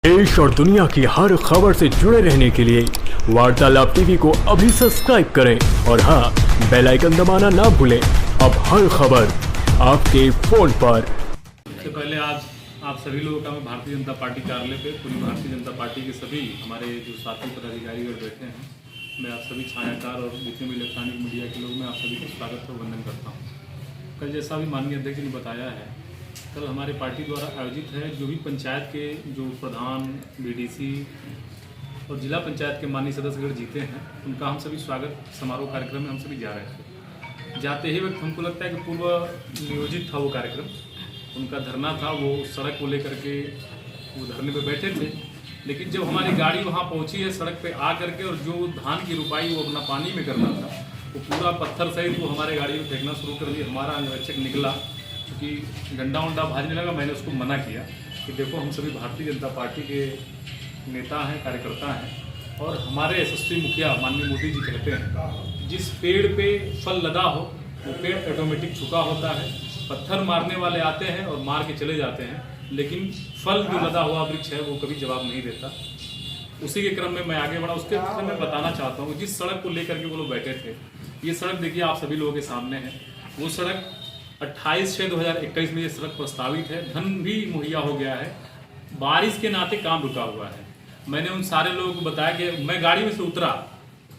देश और दुनिया की हर खबर से जुड़े रहने के लिए वार्तालाप टीवी को अभी सब्सक्राइब करें और हाँ, बेल आइकन दबाना ना भूलें। अब हर खबर आपके फोन पर। सबसे पहले आज आप सभी लोगों का मैं भारतीय जनता पार्टी कार्यालय पे पूरी भारतीय जनता पार्टी के सभी हमारे जो साथी पदाधिकारी और बैठे हैं, मैं आप सभी छायाकार और जितने भी इलेक्ट्रॉनिक मीडिया के लोग, मैं आप सभी को स्वागत और वंदन करता हूँ। कल जैसा भी माननीय अध्यक्ष ने बताया है, कल हमारे पार्टी द्वारा आयोजित है जो भी पंचायत के जो प्रधान, बीडीसी और जिला पंचायत के माननीय सदस्यगण जीते हैं, उनका हम सभी स्वागत समारोह कार्यक्रम में हम सभी जा रहे थे। जाते ही वक्त हमको लगता है कि पूर्व नियोजित था वो कार्यक्रम, उनका धरना था, वो सड़क को लेकर के वो धरने पे बैठे थे। लेकिन जब हमारी गाड़ी वहाँ पहुँची है सड़क पे आ करके, और जो धान की रुपाई वो अपना पानी में करना था, वो पूरा पत्थर सहित वो हमारे गाड़ी में फेंकना शुरू कर दिया। हमारा अंगरक्षक निकला, क्योंकि डंडा उंडा भाजने लगा। मैंने उसको मना किया कि देखो, हम सभी भारतीय जनता पार्टी के नेता हैं, कार्यकर्ता हैं, और हमारे यशस्वी मुखिया माननीय मोदी जी कहते हैं, जिस पेड़ पे फल लदा हो वो पेड़ ऑटोमेटिक झुका होता है। पत्थर मारने वाले आते हैं और मार के चले जाते हैं, लेकिन फल जो लदा हुआ वृक्ष है वो कभी जवाब नहीं देता। उसी के क्रम में मैं आगे बढ़ा। उसके क्रम में बताना चाहता हूँ, जिस सड़क को लेकर के वो लोग बैठे थे, ये सड़क देखिए आप सभी लोगों के सामने है। वो सड़क 28/6/2021 में ये सड़क प्रस्तावित है, धन भी मुहैया हो गया है, बारिश के नाते काम रुका हुआ है। मैंने उन सारे लोगों को बताया कि मैं गाड़ी में से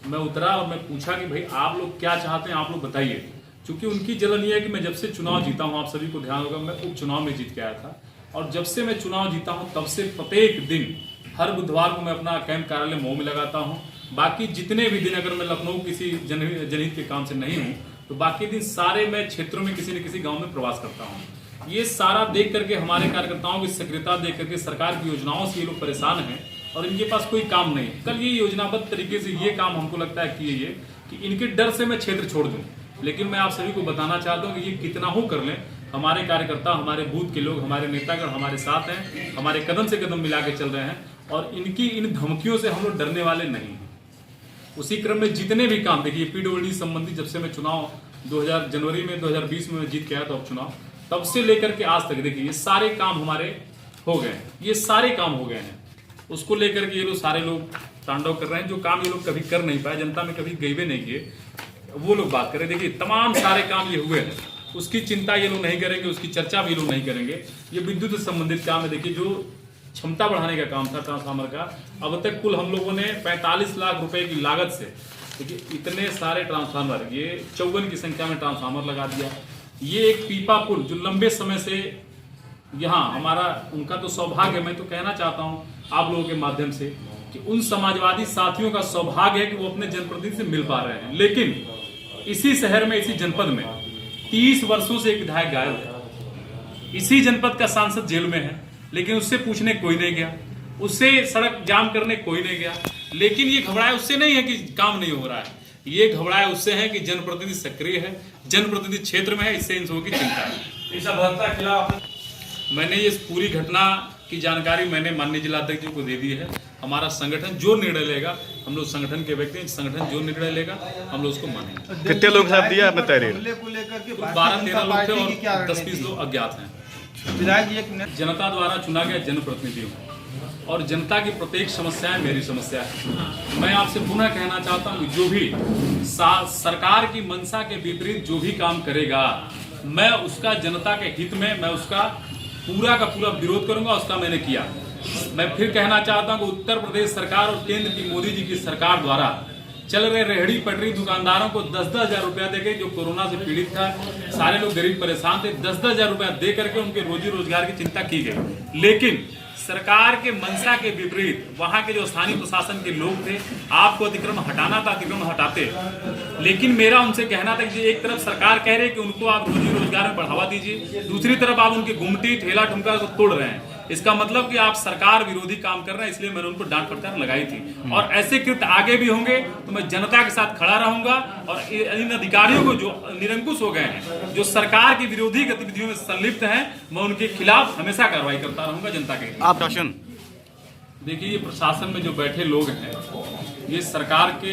मैं उतरा और मैं पूछा कि भाई आप लोग क्या चाहते हैं, आप लोग बताइए। क्योंकि उनकी जलन ये है कि मैं जब से चुनाव जीता हूँ, आप सभी को ध्यान होगा, मैं उपचुनाव में जीत के आया था, और जब से मैं चुनाव जीता हूँ तब से प्रत्येक दिन हर बुधवार को मैं अपना कैंप कार्यालय मऊ में लगाता हूँ। बाकी जितने भी दिन अगर मैं लखनऊ किसी जनहित के काम से नहीं हूँ, तो बाकी दिन सारे मैं क्षेत्रों में किसी न किसी गांव में प्रवास करता हूं। ये सारा देख करके, हमारे कार्यकर्ताओं की सक्रियता देख करके, सरकार की योजनाओं से ये लोग परेशान हैं और इनके पास कोई काम नहीं। कल ये योजनाबद्ध तरीके से ये काम हमको लगता है किए ये कि इनके डर से मैं क्षेत्र छोड़ दूं। लेकिन मैं आप सभी को बताना चाहता हूँ कि ये कितना हो कर लें, हमारे कार्यकर्ता, हमारे बूथ के लोग, हमारे नेतागण हमारे साथ हैं, हमारे कदम से कदम मिला के चल रहे हैं, और इनकी इन धमकियों से हम लोग डरने वाले नहीं। उसी क्रम में जितने भी काम, देखिए पीडब्ल्यूडी संबंधी, जब से मैं चुनाव 2000 जनवरी में 2020 में जीत के आया था उपचुनाव, तब से लेकर के आज तक देखिए ये सारे काम हमारे हो गए हैं, ये सारे काम हो गए हैं। उसको लेकर के ये लोग सारे लोग तांडव कर रहे हैं। जो काम ये लोग कभी कर नहीं पाए, जनता में कभी गए भी नहीं किए, वो लोग बात करें। देखिए तमाम सारे काम ये हुए हैं, उसकी चिंता ये लोग नहीं करेंगे, उसकी चर्चा भी ये लोग नहीं करेंगे। ये विद्युत से संबंधित काम है। देखिए जो क्षमता बढ़ाने का काम था ट्रांसफार्मर का, अब तक कुल हम लोगों ने 45 लाख रुपए की लागत से, देखिए इतने सारे ट्रांसफार्मर, ये 54 की संख्या में ट्रांसफार्मर लगा दिया। ये एक पीपा पुल जो लंबे समय से यहाँ हमारा, उनका तो सौभाग्य, मैं तो कहना चाहता हूँ आप लोगों के माध्यम से कि उन समाजवादी साथियों का सौभाग्य है कि वो अपने जनप्रतिनिधि से मिल पा रहे हैं। लेकिन इसी शहर में, इसी जनपद में 30 वर्षों से एक विधायक गायब है। इसी जनपद का सांसद जेल में है, लेकिन उससे पूछने कोई नहीं गया, उससे सड़क जाम करने कोई नहीं गया। लेकिन ये घबराए उससे नहीं है कि काम नहीं हो रहा है, ये घबराए उससे है कि जनप्रतिनिधि सक्रिय है, जनप्रतिनिधि क्षेत्र में है, इससे इन सबों की चिंता है। मैंने ये पूरी घटना की जानकारी मैंने माननीय जिलाध्यक्ष जी को दे दी है। हमारा संगठन जो निर्णय लेगा, हम लोग संगठन के व्यक्ति, संगठन जो निर्णय लेगा हम लोग उसको मानेंगे। कितने लोग साथ दिया आपने तहरीर? 12-13 लोग थे और 10-20 लोग अज्ञात हैं। जनता द्वारा चुना गया जनप्रतिनिधि हूँ, और जनता की प्रत्येक समस्याएं मेरी समस्या है। मैं आपसे पुनः कहना चाहता हूँ, जो भी सरकार की मंशा के विपरीत जो भी काम करेगा, मैं उसका जनता के हित में मैं उसका पूरा का पूरा विरोध करूंगा। उसका मैंने किया। मैं फिर कहना चाहता हूँ कि उत्तर प्रदेश सरकार और केंद्र की मोदी जी की सरकार द्वारा चल रहे रेहड़ी पटरी दुकानदारों को 10-10 हजार रुपया देके, जो कोरोना से पीड़ित था, सारे लोग गरीब परेशान थे, 10-10 हजार रुपया दे करके उनके रोजी रोजगार की चिंता की गई। लेकिन सरकार के मंशा के विपरीत वहां के जो स्थानीय प्रशासन के लोग थे, आपको अतिक्रमण हटाना था, अतिक्रमण हटाते। लेकिन मेरा उनसे कहना था कि एक तरफ सरकार कह रही है कि उनको आप रोजी रोजगार में बढ़ावा दीजिए, दूसरी तरफ आप उनके गुमटी ठेला ठुमका को तोड़ रहे हैं। इसका मतलब कि आप सरकार विरोधी काम कर रहे हैं। इसलिए मैंने उनको डांट फटकार लगाई थी, और ऐसे कृत्य आगे भी होंगे तो मैं जनता के साथ खड़ा रहूंगा। और इन अधिकारियों को जो निरंकुश हो गए हैं, जो सरकार की विरोधी गतिविधियों में संलिप्त हैं, मैं उनके खिलाफ हमेशा कार्रवाई करता रहूंगा जनता के। आप देखिए, ये प्रशासन में जो बैठे लोग हैं, ये सरकार के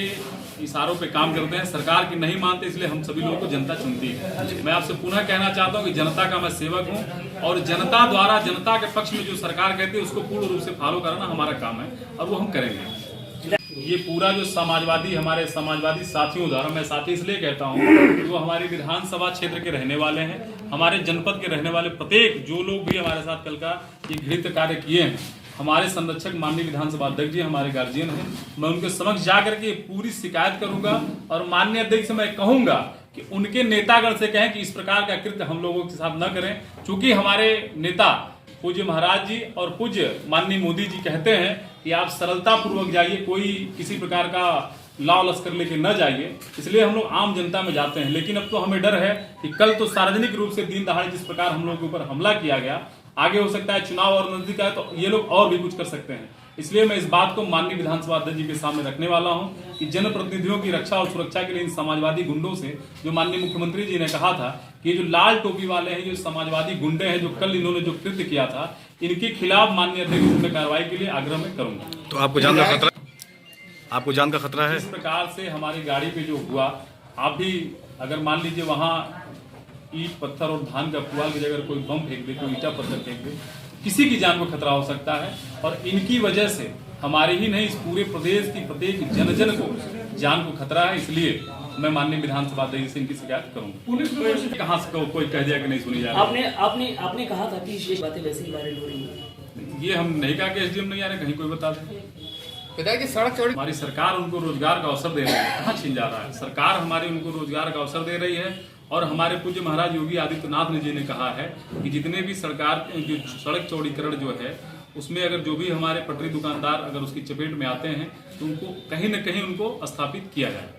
इशारों पे काम करते हैं, सरकार की नहीं मानते, इसलिए हम सभी लोगों को जनता चुनती है। मैं आपसे पुनः कहना चाहता हूँ कि जनता का मैं सेवक हूँ और जनता द्वारा जनता के पक्ष में जो सरकार कहती है उसको पूर्ण रूप से फॉलो करना हमारा काम है और वो हम करेंगे। ये पूरा जो हमारे समाजवादी साथियों द्वारा, मैं साथी इसलिए कहता हूँ कि वो हमारी विधानसभा क्षेत्र के रहने वाले हैं, हमारे जनपद के रहने वाले प्रत्येक जो लोग भी हमारे साथ कल का ये घृत्य कार्य किए हैं, हमारे संरक्षक माननीय विधानसभा अध्यक्ष जी हमारे गार्जियन हैं, मैं उनके समक्ष जाकर के पूरी शिकायत करूंगा और माननीय अध्यक्ष से मैं कहूंगा कि उनके नेतागण से कहें कि इस प्रकार का कृत्य हम लोगों के साथ न करें। चूंकि हमारे नेता पूज्य महाराज जी और पूज्य माननीय मोदी जी कहते हैं कि आप सरलता पूर्वक जाइए, कोई किसी प्रकार का लाव लश्कर लेके न जाइए, इसलिए हम लोग आम जनता में जाते हैं। लेकिन अब तो हमें डर है कि कल तो सार्वजनिक रूप से दिन दहाड़े जिस प्रकार हम लोगों के ऊपर हमला किया गया, आगे हो सकता है चुनाव और नजदीक आए तो ये लोग और भी कुछ कर सकते हैं। इसलिए मैं इस बात को माननीय विधानसभा अध्यक्ष जी के सामने रखने वाला हूं कि जनप्रतिनिधियों की रक्षा और सुरक्षा के लिए इन समाजवादी गुंडों से, जो माननीय मुख्यमंत्री जी ने कहा था कि जो लाल टोपी वाले हैं, जो समाजवादी गुंडे हैं, जो कल इन्होंने जो कृत्य किया था, इनके खिलाफ माननीय अध्यक्ष में कार्रवाई के लिए आग्रह में करूंगा। तो आपको जान का खतरा है? इस प्रकार से हमारी गाड़ी पे जो हुआ, आप भी अगर मान लीजिए वहां ईट पत्थर और धान का पुआल की जगह कोई बम फेंक दे, कोई ईटा पत्थर फेंक दे, किसी की जान को खतरा हो सकता है। और इनकी वजह से हमारी ही नहीं, इस पूरे प्रदेश की प्रत्येक जन को जान को खतरा है। इसलिए मैं माननीय विधानसभा अध्यक्ष से इनकी शिकायत करूंगा। पुलिस कहाँ से कोई कह दिया कि नहीं सुनी जा रही? आपने कहा था कि ये बातें वैसे ही वायरल हो रही है। ये हम नहीं कहा कि एसडीएम नहीं आ रहे, कहीं कोई बता दे। कि सड़क चौड़ी हमारी सरकार उनको रोजगार का अवसर दे रही है, कहाँ छीन जा रहा है? सरकार हमारी उनको रोजगार का अवसर दे रही है और हमारे पूज्य महाराज योगी आदित्यनाथ जी ने कहा है कि जितने भी सरकार जो सड़क चौड़ीकरण जो है उसमें अगर जो भी हमारे पटरी दुकानदार अगर उसकी चपेट में आते हैं तो उनको कहीं न कहीं उनको स्थापित किया जाए।